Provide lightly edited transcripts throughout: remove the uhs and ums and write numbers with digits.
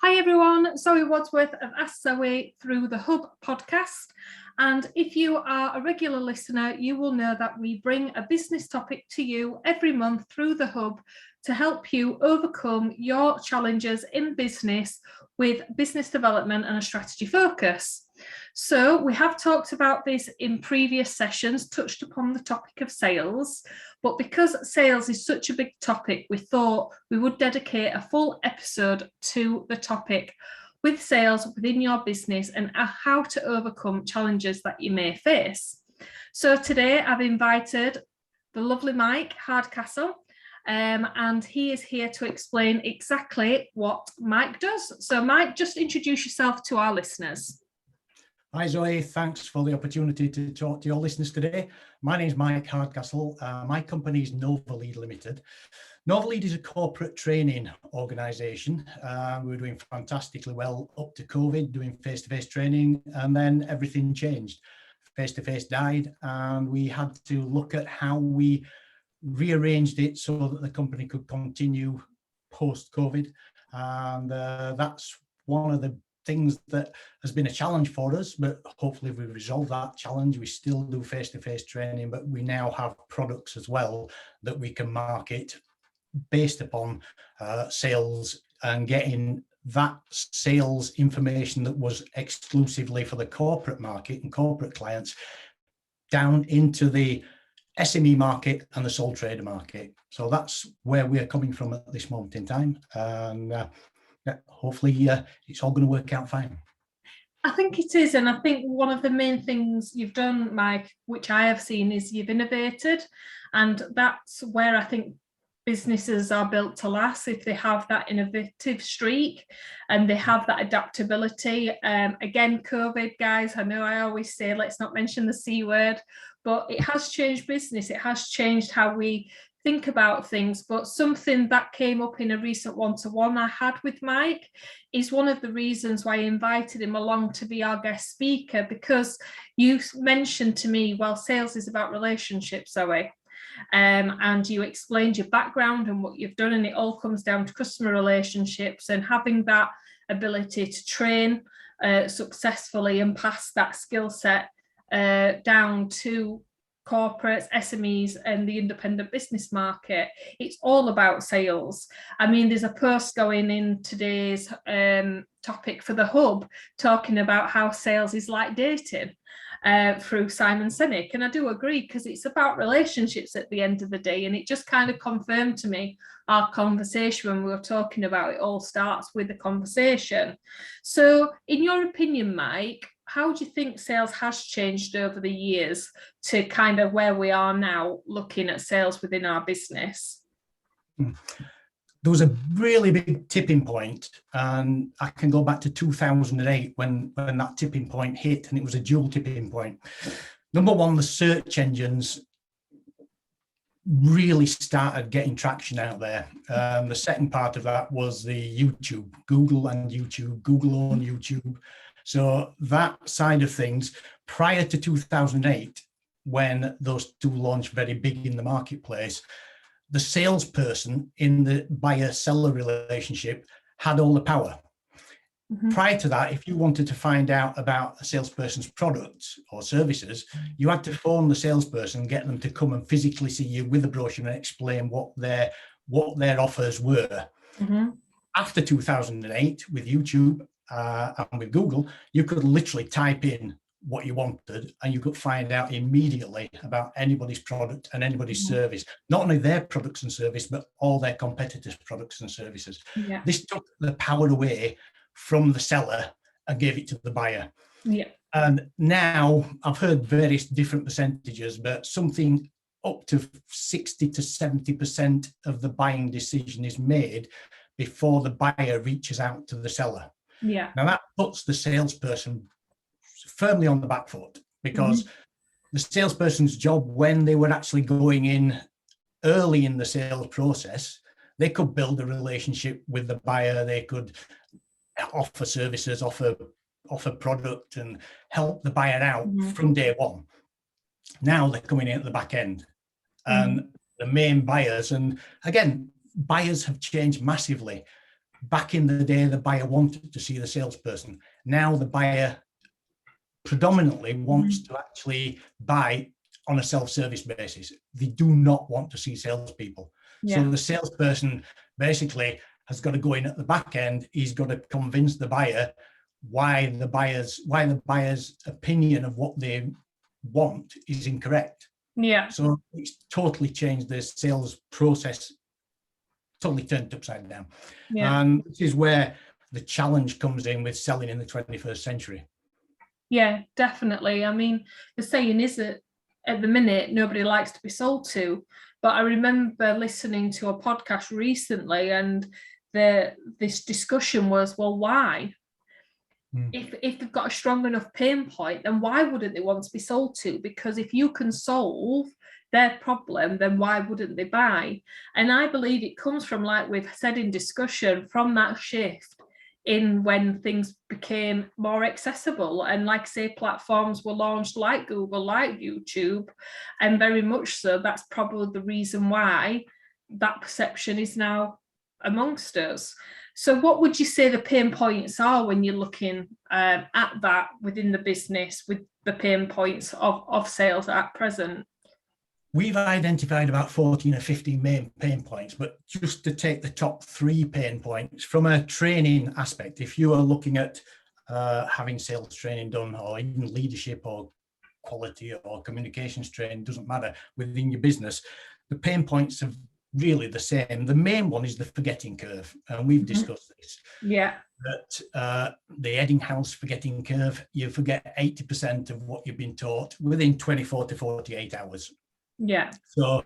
Hi everyone, Zoe Wadsworth of Ask Zoe through the Hub podcast. And if you are a regular listener, you will know that we bring a business topic to you every month through the Hub to help you overcome your challenges in business with business development and a strategy focus. So we have talked about this in previous sessions, touched upon the topic of sales, but because sales is such a big topic, we thought we would dedicate a full episode to the topic with sales within your business and how to overcome challenges that you may face. So today I've invited the lovely Mike Hardcastle, and he is here to explain exactly what Mike does. So Mike, just introduce yourself to our listeners. Hi Zoe, thanks for the opportunity to talk to your listeners today. My name is Mike Hardcastle. My company is Novalead Limited. Novalead is a corporate training organisation. We were doing fantastically well up to COVID, doing face-to-face training, and then everything changed. Face-to-face died, and we had to look at how we rearranged it so that the company could continue post-COVID. And that's one of the things that has been a challenge for us, but hopefully we've resolved that challenge. We still do face-to-face training, but we now have products as well that we can market based upon sales and getting that sales information that was exclusively for the corporate market and corporate clients down into the SME market and the sole trader market. So that's where we're coming from at this moment in time. And hopefully it's all going to work out fine. I think it is, and I think one of the main things you've done, Mike, which I have seen, is you've innovated, and that's where I think businesses are built to last, if they have that innovative streak and they have that adaptability. Again, COVID, guys, I know I always say let's not mention the C word, but it has changed business. It has changed how we think about things. But something that came up in a recent one-to-one I had with Mike is one of the reasons why I invited him along to be our guest speaker, because you mentioned to me, well, sales is about relationships, Zoe. And you explained your background and what you've done, and it all comes down to customer relationships and having that ability to train successfully and pass that skill set down to corporates, SMEs, and the independent business market. It's all about sales. I mean, there's a post going in today's topic for the Hub talking about how sales is like dating through Simon Sinek. And I do agree, because it's about relationships at the end of the day. And it just kind of confirmed to me our conversation when we were talking about it all starts with the conversation. So in your opinion, Mike, how do you think sales has changed over the years to kind of where we are now looking at sales within our business? There was a really big tipping point, and I can go back to 2008 when that tipping point hit, and it was a dual tipping point. Number one, the search engines really started getting traction out there. The second part of that was the YouTube, Google and YouTube, Google on YouTube. So that side of things, prior to 2008, when those two launched very big in the marketplace, the salesperson in the buyer-seller relationship had all the power. Mm-hmm. Prior to that, if you wanted to find out about a salesperson's products or services, you had to phone the salesperson and get them to come and physically see you with a brochure and explain what their offers were. Mm-hmm. After 2008, with YouTube and with Google, you could literally type in what you wanted and you could find out immediately about anybody's product and anybody's mm-hmm. service, not only their products and service, but all their competitors' products and services. Yeah. This took the power away from the seller and gave it to the buyer. Yeah. And now I've heard various different percentages, but something up to 60 to 70% of the buying decision is made before the buyer reaches out to the seller. Yeah. Now that puts the salesperson firmly on the back foot, because mm-hmm. the salesperson's job, when they were actually going in early in the sales process, they could build a relationship with the buyer. They could offer services, offer product, and help the buyer out mm-hmm. from day one. Now they're coming in at the back end, and mm-hmm. the main buyers, and again, buyers have changed massively. back in the day, the buyer wanted to see the salesperson. Now the buyer predominantly wants to actually buy on a self-service basis. They do not want to see salespeople. Yeah. So the salesperson basically has got to go in at the back end. He's got to convince the buyer why the buyer's opinion of what they want is incorrect. Yeah. So it's totally changed the sales process, totally turned upside down. Yeah. And this is where the challenge comes in with selling in the 21st century. Yeah, definitely. I mean, the saying is that at the minute, nobody likes to be sold to. But I remember listening to a podcast recently, and this discussion was, well, why? If they've got a strong enough pain point, then why wouldn't they want to be sold to? Because if you can solve their problem, then why wouldn't they buy? And I believe it comes from, like we've said in discussion, from that shift in when things became more accessible. And like I say, platforms were launched like Google, like YouTube, and very much so that's probably the reason why that perception is now amongst us. So what would you say the pain points are when you're looking at that within the business, with the pain points of sales at present? We've identified about 14 or 15 main pain points, but just to take the top 3 pain points from a training aspect, if you are looking at having sales training done, or even leadership or quality or communications training, doesn't matter, within your business, the pain points are really the same. The main one is the forgetting curve, and we've discussed this. Yeah. That the Eddinghaus forgetting curve, you forget 80% of what you've been taught within 24 to 48 hours. Yeah. So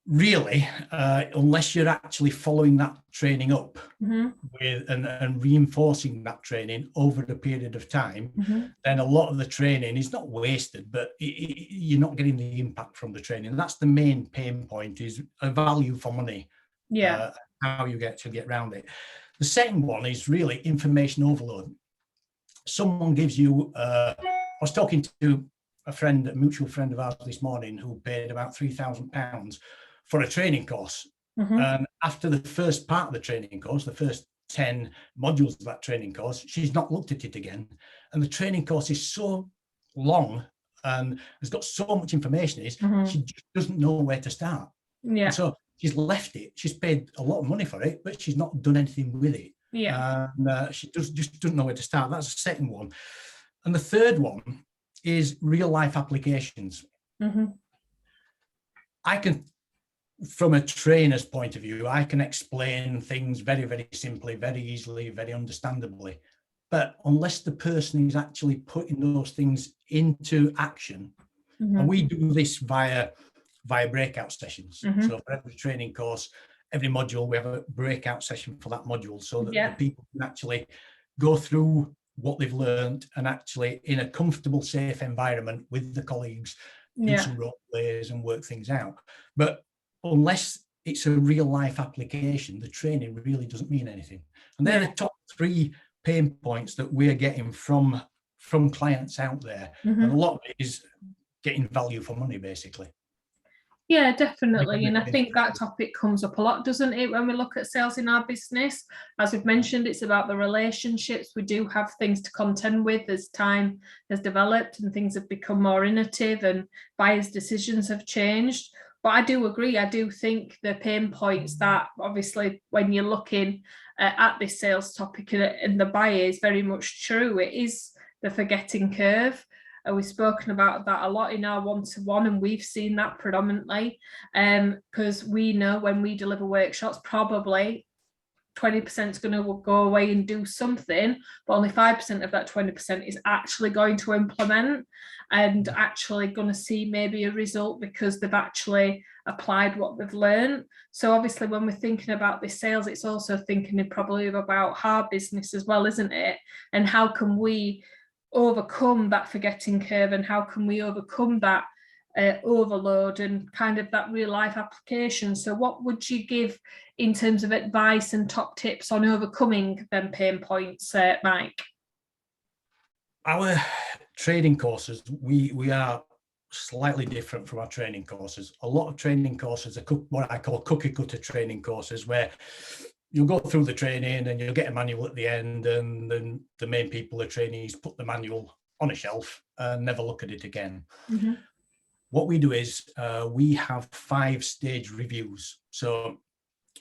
really, unless you're actually following that training up with and reinforcing that training over the period of time, then a lot of the training is not wasted, but you're not getting the impact from the training. That's the main pain point, is a value for money. Yeah. How you get around it. The second one is really information overload. Someone gives you, I was talking to a mutual friend of ours this morning, who paid about £3,000 for a training course. And after the first part of the training course, the first 10 modules of that training course, she's not looked at it again. And the training course is so long and has got so much information in it, she just doesn't know where to start. Yeah. And so she's left it. She's paid a lot of money for it, but she's not done anything with it. Yeah. And she just doesn't know where to start. That's the second one. And the third one is real life applications. I can, from a trainer's point of view, I can explain things very, very simply, very easily, very understandably. But unless the person is actually putting those things into action, and we do this via breakout sessions. So for every training course, every module, we have a breakout session for that module, so that the people can actually go through what they've learned and actually, in a comfortable, safe environment with the colleagues, do some role plays and work things out. But unless it's a real life application, the training really doesn't mean anything. And they're the top 3 pain points that we're getting from clients out there. And a lot of it is getting value for money, basically. Yeah, definitely. And I think that topic comes up a lot, doesn't it, when we look at sales in our business? As we've mentioned, it's about the relationships. We do have things to contend with as time has developed and things have become more innovative and buyers' decisions have changed. But I do agree. I do think the pain points that, obviously, when you're looking at this sales topic and the buyer, is very much true. It is the forgetting curve. We've spoken about that a lot in our one-to-one, and we've seen that predominantly because we know when we deliver workshops, probably 20% is going to go away and do something, but only 5% of that 20% is actually going to implement and actually going to see maybe a result because they've actually applied what they've learned. So obviously, when we're thinking about this sales, it's also thinking probably about our business as well, isn't it? And how can we overcome that forgetting curve, and how can we overcome that overload and kind of that real life application? So what would you give in terms of advice and top tips on overcoming them pain points, Mike? Our training courses, we are slightly different from our training courses. A lot of training courses are what I call cookie cutter training courses, where you'll go through the training and you'll get a manual at the end, and then the main people, the trainees, put the manual on a shelf and never look at it again. Mm-hmm. What we do is we have 5-stage reviews. So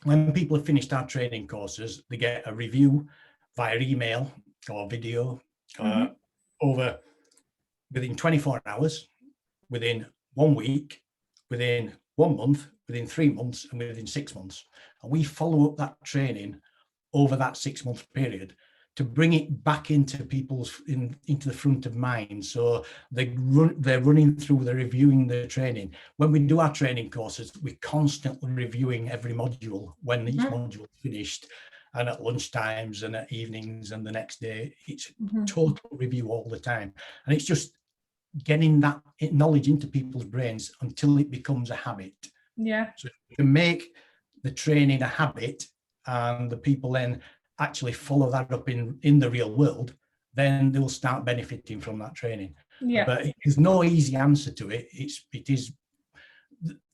when people have finished our training courses, they get a review via email or video over within 24 hours, within 1 week, within 1 month, within 3 months, and within 6 months. And we follow up that training over that 6-month period to bring it back into people's into the front of mind. So they're running through, they're reviewing the training. When we do our training courses, we're constantly reviewing every module when each module is finished, and at lunch times and at evenings and the next day. It's total review all the time. And it's just getting that knowledge into people's brains until it becomes a habit. Yeah. So if you can make the training a habit, and the people then actually follow that up in the real world, then they'll start benefiting from that training. Yeah. But there's no easy answer to it. It is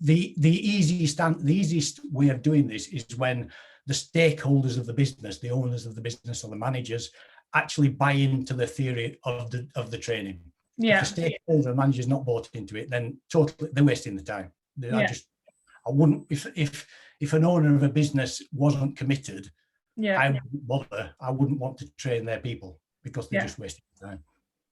the easiest way of doing this is when the stakeholders of the business, the owners of the business or the managers, actually buy into the theory of the training. Yeah. If the stakeholder and manager's not bought into it, then totally they're wasting the time. Yeah. I wouldn't, if an owner of a business wasn't committed, yeah, I wouldn't bother. I wouldn't want to train their people because they're just wasting time.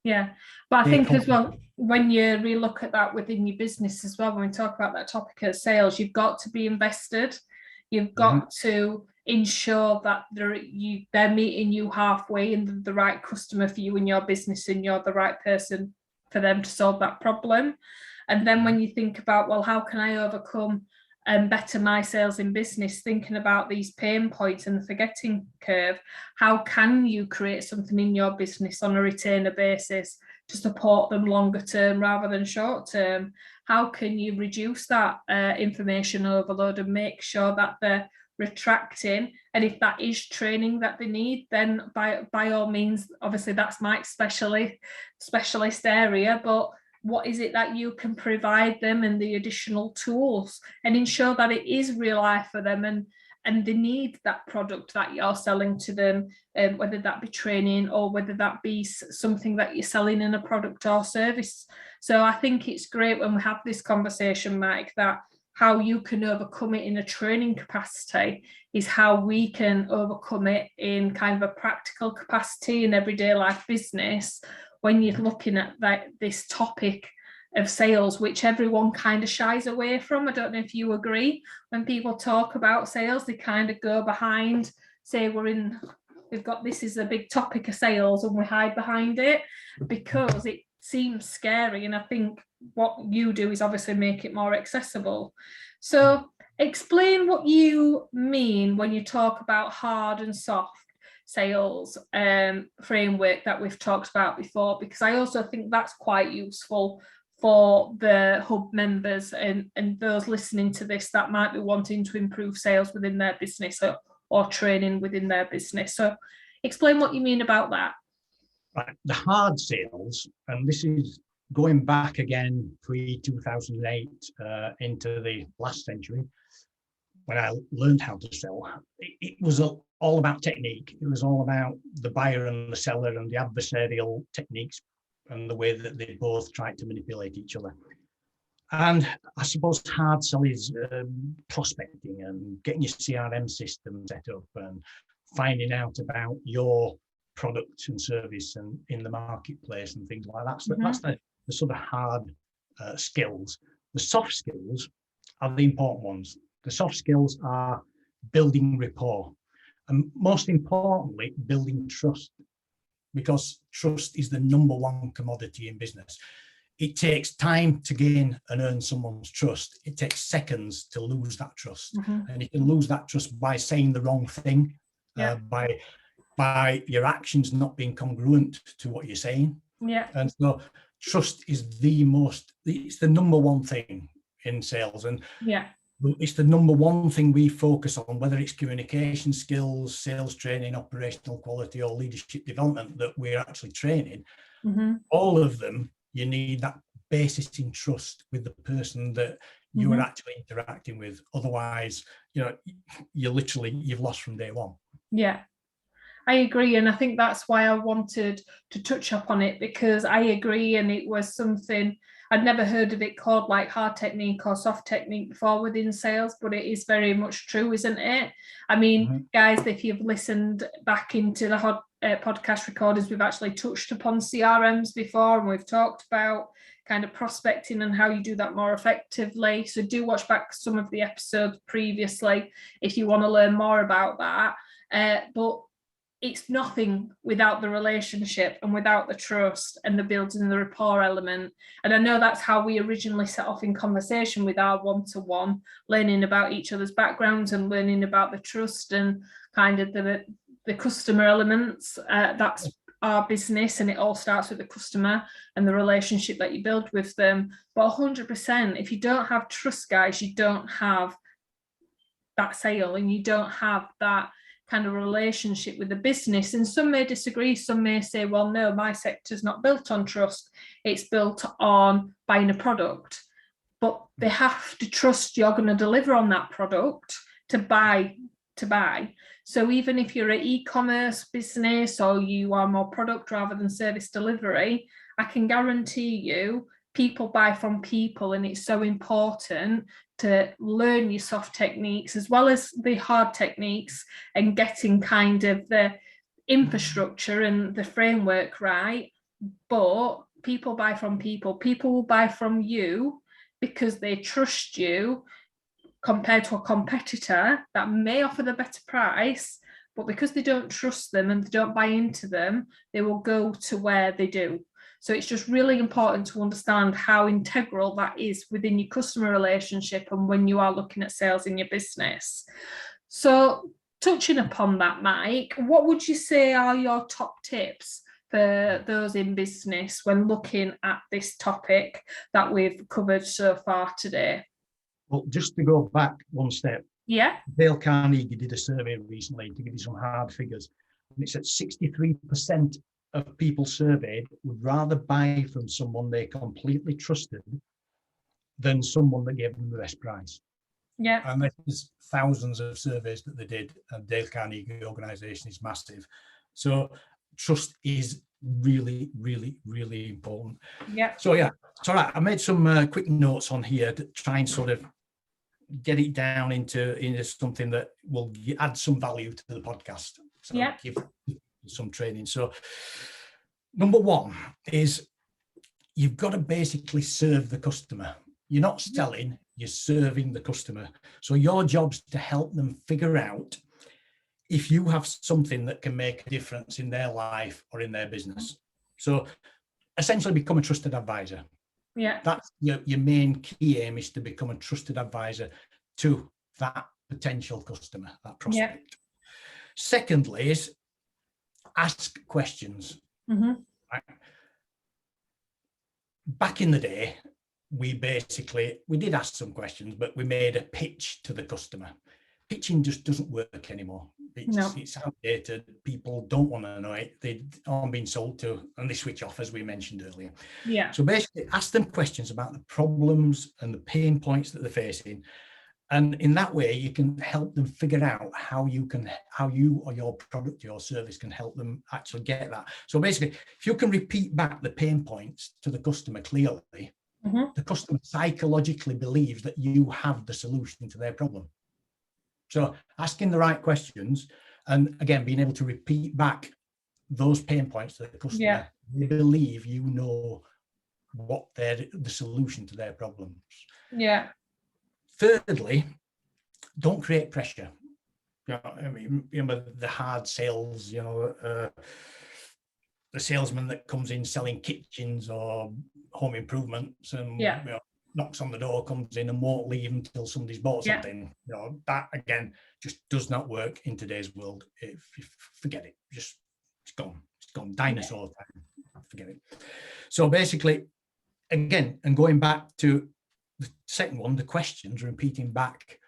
Yeah, but I think as well, when you relook at that within your business as well, when we talk about that topic of sales, you've got to be invested. You've got to ensure that they're meeting you halfway and the right customer for you and your business, and you're the right person for them to solve that problem. And then when you think about, well, how can I overcome and better my sales in business, thinking about these pain points and the forgetting curve, how can you create something in your business on a retainer basis to support them longer term rather than short term? How can you reduce that information overload and make sure that they're retracting? And if that is training that they need, then by all means, obviously that's my specialist area, but what is it that you can provide them and the additional tools, and ensure that it is real life for them, and they need that product that you're selling to them, whether that be training or whether that be something that you're selling in a product or service. So I think it's great when we have this conversation, Mike, that how you can overcome it in a training capacity is how we can overcome it in kind of a practical capacity in everyday life business, when you're looking at this topic of sales, which everyone kind of shies away from. I don't know if you agree. When people talk about sales, they kind of go behind, say this is a big topic of sales, and we hide behind it because it seems scary. And I think what you do is obviously make it more accessible. So explain what you mean when you talk about hard and soft sales framework that we've talked about before, because I also think that's quite useful for the hub members and those listening to this that might be wanting to improve sales within their business or training within their business. So explain what you mean about that. Right, the hard sales, and this is going back again pre-2008 into the last century, when I learned how to sell, it was all about technique. It was all about the buyer and the seller and the adversarial techniques and the way that they both tried to manipulate each other. And I suppose hard sell is prospecting and getting your CRM system set up and finding out about your product and service and in the marketplace and things like that. So that's the sort of hard skills. The soft skills are the important ones. The soft skills are building rapport, and most importantly, building trust, because trust is the number one commodity in business. It takes time to gain and earn someone's trust. It takes seconds to lose that trust. And you can lose that trust by saying the wrong thing, by your actions not being congruent to what you're saying. And so trust is it's the number one thing in sales. And it's the number one thing we focus on, whether it's communication skills, sales training, operational quality, or leadership development that we're actually training. All of them, you need that basis in trust with the person that you are actually interacting with. Otherwise, you've lost from day one. Yeah, I agree. And I think that's why I wanted to touch upon it, because I agree. And it was something I'd never heard of it called like hard technique or soft technique before within sales, but it is very much true, isn't it? I mean, guys, if you've listened back into the podcast recordings, we've actually touched upon CRMs before, and we've talked about kind of prospecting and how you do that more effectively. So do watch back some of the episodes previously if you want to learn more about that. But it's nothing without the relationship and without the trust and the building the rapport element. And I know that's how we originally set off in conversation with our one-to-one, learning about each other's backgrounds and learning about the trust and kind of the customer elements. That's our business, and it all starts with the customer and the relationship that you build with them. But 100%, if you don't have trust, guys, you don't have that sale, and you don't have that kind of relationship with the business. And some may disagree. Some may say, well, no, my sector's not built on trust. It's built on buying a product. But they have to trust you're going to deliver on that product to buy. So even if you're an e-commerce business or you are more product rather than service delivery, I can guarantee you people buy from people, and it's so important to learn your soft techniques as well as the hard techniques, and getting kind of the infrastructure and the framework right. But people buy from people. People will buy from you because they trust you, compared to a competitor that may offer the better price, but because they don't trust them and they don't buy into them, they will go to where they do. So it's just really important to understand how integral that is within your customer relationship and when you are looking at sales in your business. So touching upon that, Mike, what would you say are your top tips for those in business when looking at this topic that we've covered so far today? Well, just to go back one step, Yeah. Dale Carnegie did a survey recently to give you some hard figures, and it said 63% of people surveyed would rather buy from someone they completely trusted than someone that gave them the best price. Yeah. And there's thousands of surveys that they did, and Dale Carnegie organization is massive. So trust is really, really, really important. Yeah. So yeah, it's all right. I made some quick notes on here to try and sort of get it down into something that will add some value to the podcast. So yeah. Give some training. So number one is you've got to basically serve the customer. You're not selling, you're serving the customer. So your job's to help them figure out if you have something that can make a difference in their life or in their business. So essentially become a trusted advisor. Yeah. That's your main key aim, is to become a trusted advisor to that potential customer, that prospect. Yeah. Secondly is ask questions. Mm-hmm. Right? Back in the day, we did ask some questions, but we made a pitch to the customer. Pitching just doesn't work anymore. It's outdated. People don't want to know it. They aren't being sold to, and they switch off, as we mentioned earlier. Yeah. So basically, ask them questions about the problems and the pain points that they're facing, and in that way, you can help them figure out how you or your product, your service, can help them actually get that. So basically, if you can repeat back the pain points to the customer clearly, mm-hmm. the customer psychologically believes that you have the solution to their problem. So asking the right questions, and again, being able to repeat back those pain points to the customer, yeah. They believe you know what the solution to their problems. Yeah. Thirdly, don't create pressure. You know, I mean, remember the hard sales, the salesman that comes in selling kitchens or home improvements and knocks on the door, comes in and won't leave until somebody's bought something. That again just does not work in today's world. If you forget it, it's gone. It's gone. Dinosaur time. Forget it. So basically, again, and going back to the second one, the questions, repeating back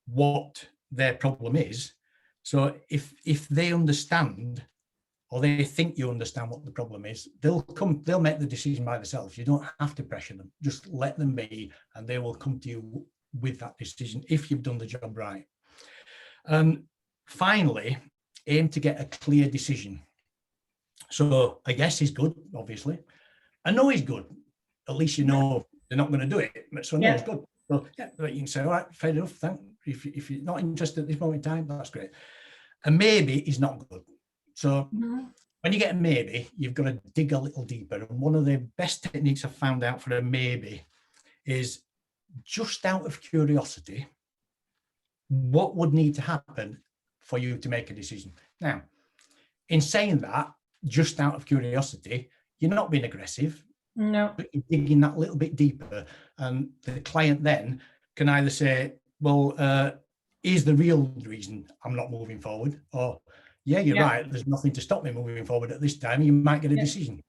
what their problem is. So if they understand, or they think you understand what the problem is, they'll make the decision by themselves. You don't have to pressure them. Just let them be, and they will come to you with that decision if you've done the job right. And finally, aim to get a clear decision. So a yes is good, obviously. A no is good. At least you know they're not going to do it. So no is good. So yeah, you can say, all right, fair enough. Thank. If you're not interested at this moment in time, that's great. A maybe is not good. So when you get a maybe, you've got to dig a little deeper. And one of the best techniques I've found out for a maybe is, just out of curiosity, what would need to happen for you to make a decision? Now, in saying that, just out of curiosity, you're not being aggressive. No. But you're digging that little bit deeper, and the client then can either say, well, is the real reason I'm not moving forward? Or, yeah, you're right, there's nothing to stop me moving forward at this time. You might get a decision.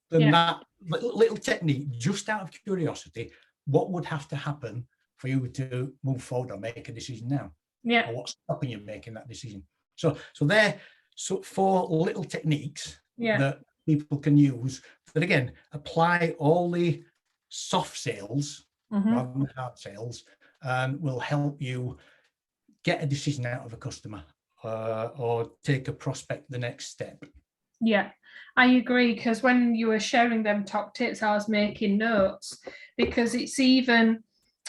Then that little technique, just out of curiosity, what would have to happen for you to move forward or make a decision now? Or what's stopping you making that decision? So they're 4 little techniques that people can use that, again, apply all the soft sales rather than hard sales, and will help you get a decision out of a customer or take a prospect the next step. Yeah, I agree, because when you were sharing them top tips, I was making notes, because it's even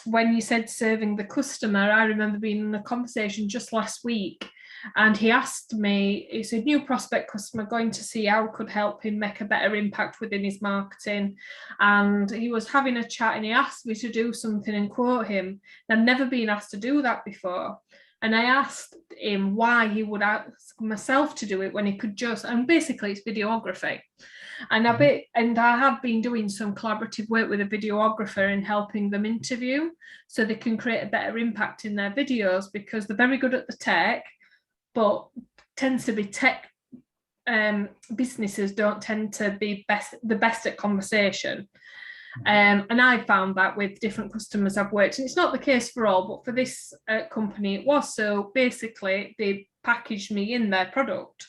when you said serving the customer, I remember being in a conversation just last week, and he asked me, it's a new prospect customer going to see how I could help him make a better impact within his marketing. And he was having a chat and he asked me to do something and quote him. I'd never been asked to do that before. And I asked him why he would ask myself to do it when he could just, and basically it's videography. And I have been doing some collaborative work with a videographer in helping them interview so they can create a better impact in their videos, because they're very good at the tech, but tends to be tech businesses don't tend to be the best at conversation. And I found that with different customers I've worked, and it's not the case for all, but for this company it was. So basically they packaged me in their product,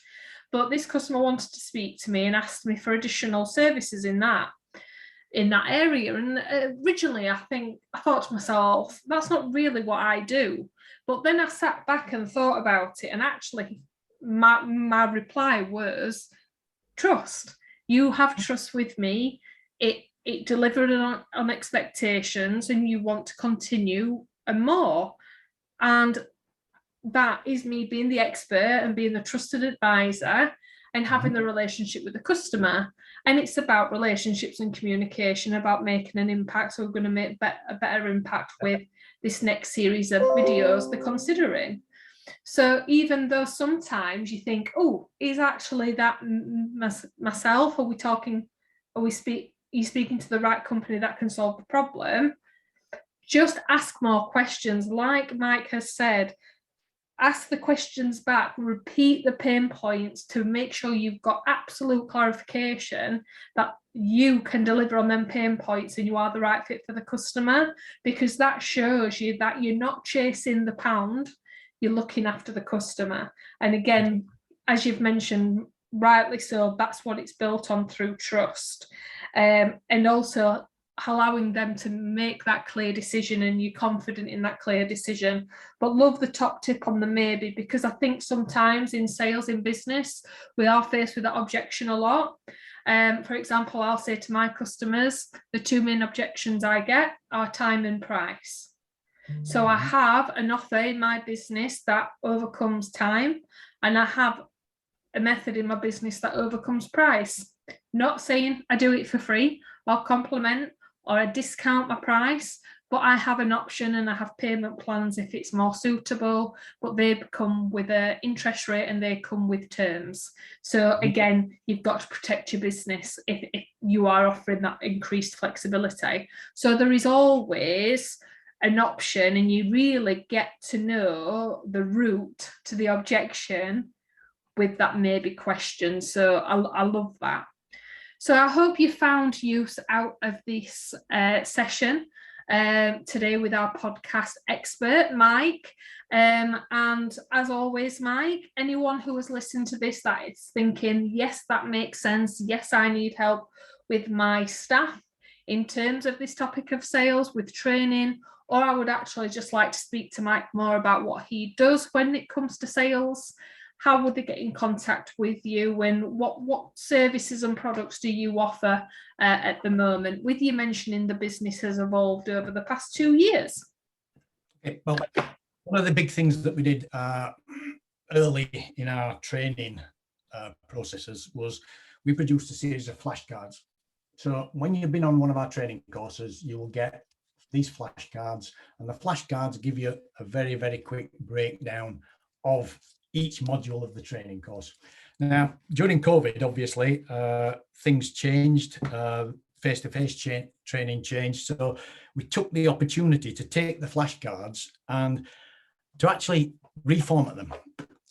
but this customer wanted to speak to me and asked me for additional services in that area. And originally I thought to myself, that's not really what I do. But then I sat back and thought about it, and actually my reply was, trust. You have trust with me. It delivered on expectations, and you want to continue and more. And that is me being the expert and being the trusted advisor and having the relationship with the customer. And it's about relationships and communication, about making an impact. So we're going to make a better impact with this next series of videos they're considering. So even though sometimes you think, oh, is actually that myself? Are you speaking to the right company that can solve the problem? Just ask more questions. Like Mike has said, ask the questions back, repeat the pain points to make sure you've got absolute clarification that you can deliver on them pain points and you are the right fit for the customer, because that shows you that you're not chasing the pound, you're looking after the customer. And again, as you've mentioned, rightly so, that's what it's built on, through trust. And also allowing them to make that clear decision, and you're confident in that clear decision. But love the top tip on the maybe, because I think sometimes in sales, in business, we are faced with that objection a lot. For example, I'll say to my customers, the 2 main objections I get are time and price. So I have an offer in my business that overcomes time, and I have a method in my business that overcomes price. Not saying I do it for free or compliment or I discount my price, but I have an option and I have payment plans if it's more suitable, but they come with an interest rate and they come with terms. So again, you've got to protect your business if you are offering that increased flexibility. So there is always an option, and you really get to know the route to the objection with that maybe question. So I love that. So I hope you found use out of this session today with our podcast expert, Mike. And as always, Mike, anyone who has listened to this that is thinking, yes, that makes sense. Yes, I need help with my staff in terms of this topic of sales, with training, or I would actually just like to speak to Mike more about what he does when it comes to sales, how would they get in contact with you, and what services and products do you offer at the moment, with you mentioning the business has evolved over the past 2 years? Okay, well, one of the big things that we did early in our training processes was we produced a series of flashcards. So when you've been on one of our training courses, you will get these flashcards, and the flashcards give you a very, very quick breakdown of each module of the training course. Now, during COVID, obviously, things changed, face-to-face training changed. So we took the opportunity to take the flashcards and to actually reformat them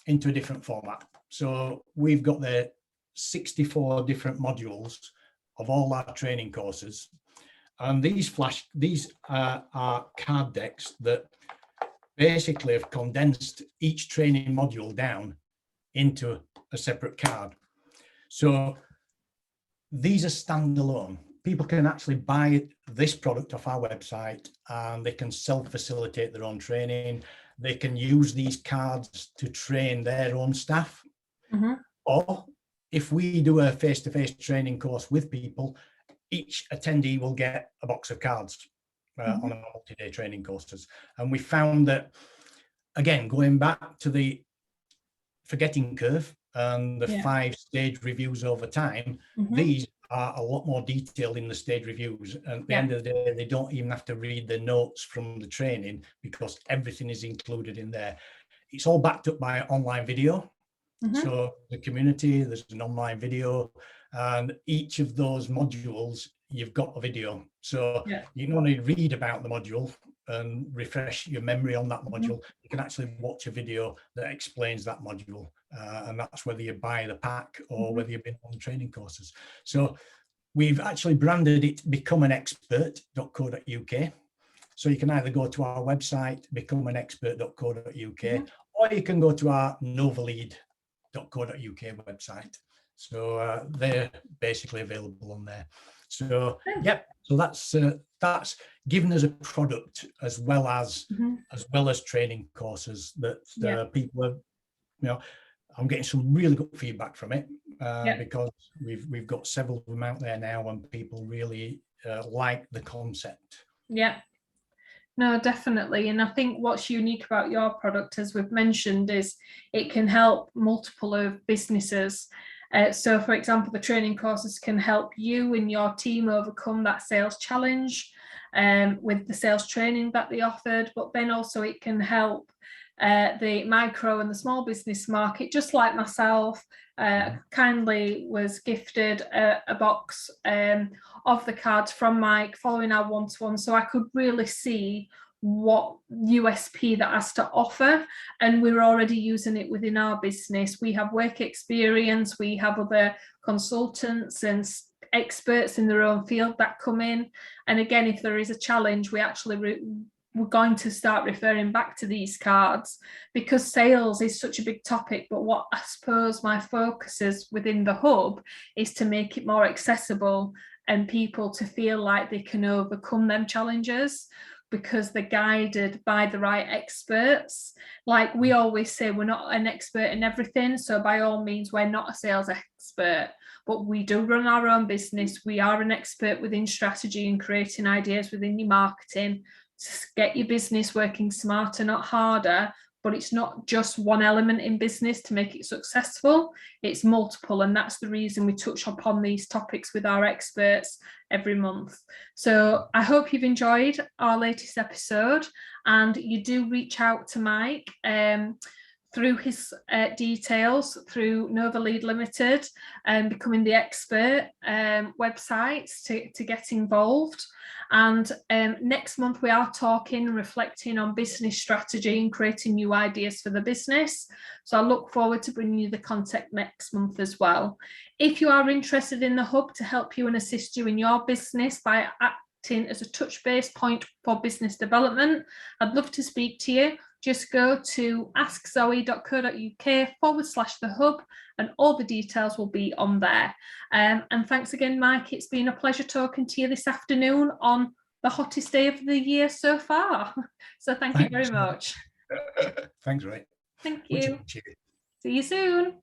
into a different format. So we've got the 64 different modules of all our training courses. And these are card decks that basically have condensed each training module down into a separate card. So these are standalone. People can actually buy this product off our website and they can self-facilitate their own training. They can use these cards to train their own staff. Mm-hmm. Or if we do a face-to-face training course with people, each attendee will get a box of cards on a multi-day training courses. And we found that, again, going back to the forgetting curve and the 5-stage reviews over time, these are a lot more detailed in the stage reviews. And at the end of the day, they don't even have to read the notes from the training because everything is included in there. It's all backed up by online video. So the community, there's an online video, and each of those modules, you've got a video. So you can only read about the module and refresh your memory on that module. You can actually watch a video that explains that module. And that's whether you buy the pack or whether you've been on training courses. So we've actually branded it becomeanexpert.co.uk. So you can either go to our website, becomeanexpert.co.uk, or you can go to our Novalead.co.uk website. So they're basically available on there. So so that's given us a product as well as training courses that people are, I'm getting some really good feedback from it because we've got several of them out there now and people really like the concept. Yeah. No, definitely. And I think what's unique about your product, as we've mentioned, is it can help multiple of businesses. So, for example, the training courses can help you and your team overcome that sales challenge with the sales training that they offered, but then also it can help the micro and the small business market, just like myself. Kindly was gifted a box of the cards from Mike following our one-to-one, so I could really see what USP that has to offer, and we're already using it within our business. We have work experience, we have other consultants and experts in their own field that come in, and again, if there is a challenge, we actually we're going to start referring back to these cards because sales is such a big topic. But what I suppose my focus is within the hub is to make it more accessible and people to feel like they can overcome them challenges because they're guided by the right experts. Like we always say, we're not an expert in everything. So by all means, we're not a sales expert, but we do run our own business. We are an expert within strategy and creating ideas within your marketing to get your business working smarter, not harder. But it's not just one element in business to make it successful, it's multiple. And that's the reason we touch upon these topics with our experts every month. So I hope you've enjoyed our latest episode and you do reach out to Mike through his details through Novalead Limited and Becoming the Expert websites to get involved. And next month we are talking and reflecting on business strategy and creating new ideas for the business. So I look forward to bringing you the content next month as well. If you are interested in the hub to help you and assist you in your business by acting as a touch base point for business development, I'd love to speak to you. Just go to askzoe.co.uk/the hub and all the details will be on there. And thanks again, Mike. It's been a pleasure talking to you this afternoon on the hottest day of the year so far. So thank you very much. Thanks, Ray. Thank Much you. appreciated. See you soon.